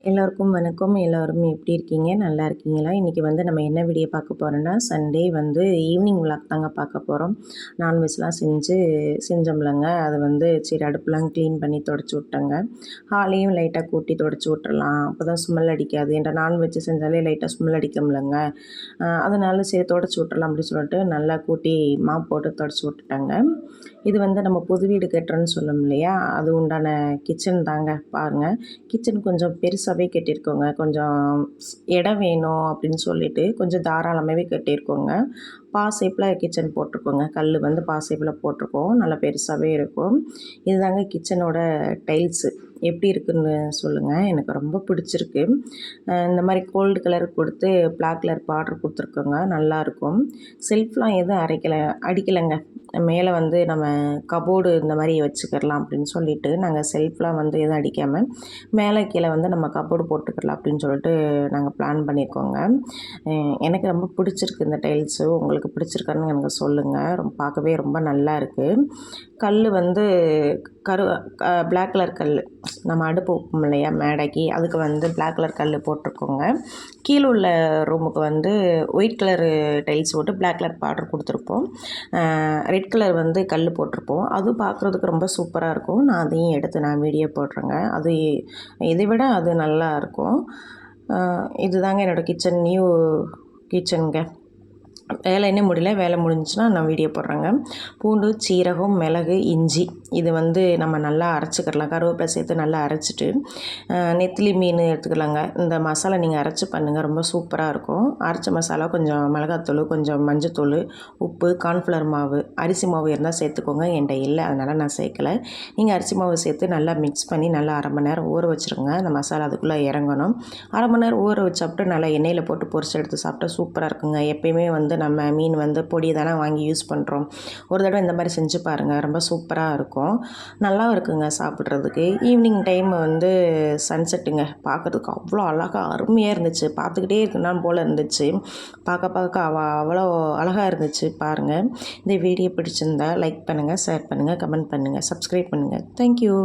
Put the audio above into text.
எல்லோருக்கும் வணக்கம். எல்லோரும் எப்படி இருக்கீங்க? நல்லா இருக்கீங்களா? இன்றைக்கி வந்து நம்ம என்ன வீடியோ பார்க்க போகிறோன்னா, சண்டே வந்து ஈவினிங் விலாக் தாங்க பார்க்க போகிறோம். நான்வெஜ்லாம் செஞ்சோம்லங்க. அது வந்து சரி அடுப்புலாம் க்ளீன் பண்ணி தொடச்சி விட்டேங்க. ஹாலையும் லைட்டாக கூட்டி தொடச்சி விட்டுறலாம். அப்போ தான் ஸ்மெல் அடிக்காது. ஏன்டா நான்வெஜ் செஞ்சாலே லைட்டாக ஸ்மெல் அடிக்கும்லங்க. அதனால சரி தொடச்சி விட்டுறலாம் அப்படின்னு சொல்லிட்டு நல்லா கூட்டி மாப் போட்டு தொடச்சி விட்டுட்டேங்க. இது வந்து நம்ம புது வீடு கட்டுறோன்னு சொல்லும் இல்லையா? அது உண்டான கிச்சன் தாங்க பாருங்கள். கிச்சன் கொஞ்சம் பெருசாகவே கட்டியிருக்கோங்க. கொஞ்சம் இடம் வேணும் அப்படின்னு சொல்லிட்டு கொஞ்சம் தாராளமாகவே கட்டியிருக்கோங்க. பா ஷேப்பில் கிச்சன் போட்டிருக்கோங்க. கல் வந்து பா ஷேப்பில் போட்டிருக்கோம். நல்லா பெருசாகவே இருக்கும். இதுதாங்க கிச்சனோட டைல்ஸு. எப்படி இருக்குன்னு சொல்லுங்கள். எனக்கு ரொம்ப பிடிச்சிருக்கு. இந்த மாதிரி கோல்டு கலர் கொடுத்து பிளாக் கலர் பார்டர் கொடுத்துருக்கோங்க. நல்லாயிருக்கும். செல்ஃப்லாம் எதுவும் அடிக்கலைங்க. மேலே வந்து நம்ம கபோர்டு இந்த மாதிரி வச்சுக்கிடலாம் அப்படின்னு சொல்லிட்டு நாங்கள் செல்ஃப்லாம் வந்து எதுவும் அடிக்காமல் மேலே கீழே வந்து நம்ம கபோர்டு போட்டுக்கலாம் அப்படின்னு சொல்லிட்டு நாங்கள் பிளான் பண்ணியிருக்கோங்க. எனக்கு ரொம்ப பிடிச்சிருக்கு இந்த டைல்ஸு. உங்களுக்கு பிடிச்சிருக்கான்னு எனக்கு சொல்லுங்கள். பார்க்கவே ரொம்ப நல்லா இருக்குது. கல் வந்து பிளாக் கலர் கல் நம்ம அடுப்பு வைப்போம் இல்லையா மேடைக்கு, அதுக்கு வந்து பிளாக் கலர் கல் போட்டிருக்கோங்க. கீழே உள்ள ரூமுக்கு வந்து ஒயிட் கலரு டைல்ஸ் போட்டு பிளாக் கலர் பார்டர் கொடுத்துருப்போம். ரெட் கலர் வந்து கல் போட்டிருப்போம். அதுவும் பார்க்குறதுக்கு ரொம்ப சூப்பராக இருக்கும். நான் அதையும் எடுத்து நான் வீடியோ போடுறேங்க. அது இதை விட அது நல்லாயிருக்கும். இதுதாங்க என்னோடய கிச்சன், நியூ கிச்சனுங்க. வேலை இன்னும் முடியல. வேலை முடிஞ்சுன்னா நான் வீடியோ போடுறேங்க. பூண்டு, சீரகம், மிளகு, இஞ்சி இது வந்து நம்ம நல்லா அரைச்சிக்கிடலாம். கருவேப்பிலை சேர்த்து நல்லா அரைச்சிட்டு நெத்திலி மீன் எடுத்துக்கலாங்க. இந்த மசாலா நீங்கள் அரைச்சி பண்ணுங்கள். ரொம்ப சூப்பராக இருக்கும். அரைச்ச மசாலா கொஞ்சம் மிளகாத்தூள், கொஞ்சம் மஞ்சத்தூள், உப்பு, கார்ன்ஃப்ளவர் மாவு, அரிசி மாவு இருந்தால் சேர்த்துக்கோங்க. என்கிட்ட இல்லை, அதனால் நான் சேர்க்கலை. நீங்கள் அரிசி மாவு சேர்த்து நல்லா மிக்ஸ் பண்ணி நல்லா அரை மணி நேரம் ஊற வச்சுருங்க. அந்த மசாலா அதுக்குள்ளே இறங்கணும். அரை மணி நேரம் ஊற வச்சாப்பிட்டு நல்லா எண்ணெயில் போட்டு பொரிச்சு எடுத்து சாப்பிட்டா சூப்பராக இருக்குங்க. எப்பயுமே வந்து நம்ம மீன் வந்து பொடி தானே வாங்கி யூஸ் பண்ணுறோம். ஒரு தடவை இந்த மாதிரி செஞ்சு பாருங்கள். ரொம்ப சூப்பராக இருக்கும். நல்லா இருக்குங்க சாப்பிட்றதுக்கு. ஈவினிங் டைம் வந்து சன்செட்டுங்க. பார்க்குறதுக்கு அவ்வளோ அழகாக அருமையாக இருந்துச்சு. பார்த்துக்கிட்டே இருக்கணும் போல் இருந்துச்சு. பார்க்க அவ்வளோ அழகாக இருந்துச்சு பாருங்கள். இந்த வீடியோ பிடிச்சிருந்தா லைக் பண்ணுங்கள், ஷேர் பண்ணுங்கள், கமெண்ட் பண்ணுங்கள், சப்ஸ்கிரைப் பண்ணுங்கள். தேங்க்யூ.